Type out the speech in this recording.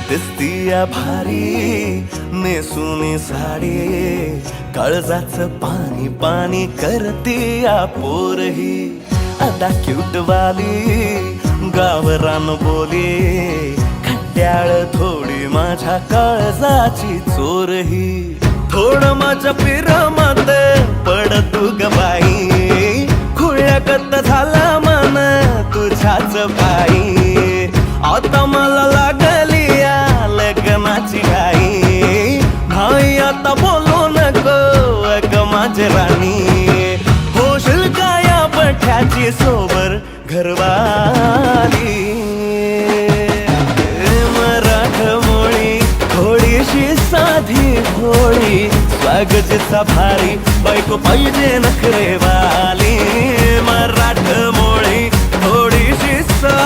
दिसतीया भारी नेसूनी साडी, काळजाचं पाणी पाणी करतीया पोरही. आता क्यूट वाली गावरान बोली, खट्याळ थोडी माझ्या काळजाची चोरही. थोडं माझ्या पिरमत पड तू ग बाई, खुळ्यागत झाला मन तुझ्याच पायी. आता मला लागली या लग्नाची घाई, भाई आता बोलू नको अग माझी राणी. होशील का या बठ्याची सोबर घरवाली. मराठमोळी थोडीशी साधी भोळी, स्वागतीचा भारी बायको पाहिजे नखरेवाली.